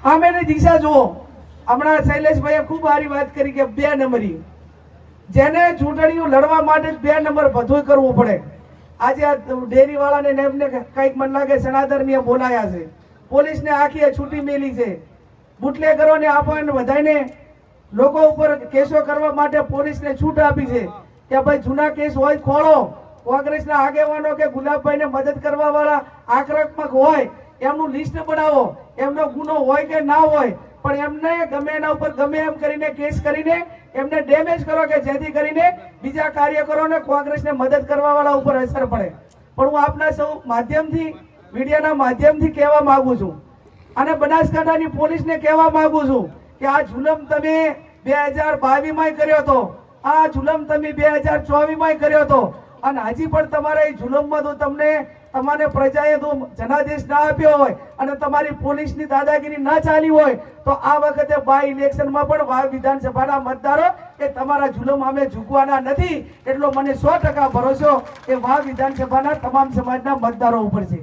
આમેની દિશા જુઓ. હમણાં શૈલેષભાઈએ ખૂબ સારી વાત કરી કે 2 નંબરી, જેને ચૂંટણીઓ લડવા માટે 2 નંબર બધું કરવું પડે. આજે આ ડેરી વાળાને ને એમને કંઈક મન લાગે સનાતનીય બોલાયા છે, પોલીસને આખી છૂટી મેલી છે, બુટલેગરોને આપણને બધાને લોકો ઉપર કેસો કરવા માટે પોલીસને છૂટ આપી છે કે ભાઈ જૂના કેસ હોય ખોળો. કોંગ્રેસના આગેવાનો કે ગુલાબભાઈને મદદ કરવા વાળા આક્રમક હોય એમનું લિસ્ટ બનાવો, એમનો ગુનો હોય કે ના હોય, પણ એમને ગમે એના ઉપર ગમે એમ કરીને કેસ કરીને એમને ડેમેજ કરો કે જેથી કરીને બીજા કાર્યકરોને કોંગ્રેસને મદદ કરવા વાળા ઉપર અસર પડે. પણ હું આપના સૌ માધ્યમથી, મીડિયાના માધ્યમથી કહેવા માંગુ છું અને બનાસકાંઠાની પોલીસને કહેવા માંગુ છું કે આ જુલમ તમે 2022માં કર્યો હતો, આ જુલમ તમે 2024માં કર્યો હતો અને હજી પણ તમારા એ જુલમમાં તો તમારે પ્રજાએ તો જનાદેશ ના આપ્યો હોય અને તમારી પોલીસની દાદાગીરી ના ચાલી હોય તો આ વખતે બાય ઇલેક્શનમાં પણ વાવ વિધાનસભાના મતદારો એ તમારા જુલમ અમે ઝૂકવાના નથી. એટલો મને 100% ભરોસો કે વાવ વિધાનસભાના તમામ સમાજના મતદારો ઉપર છે.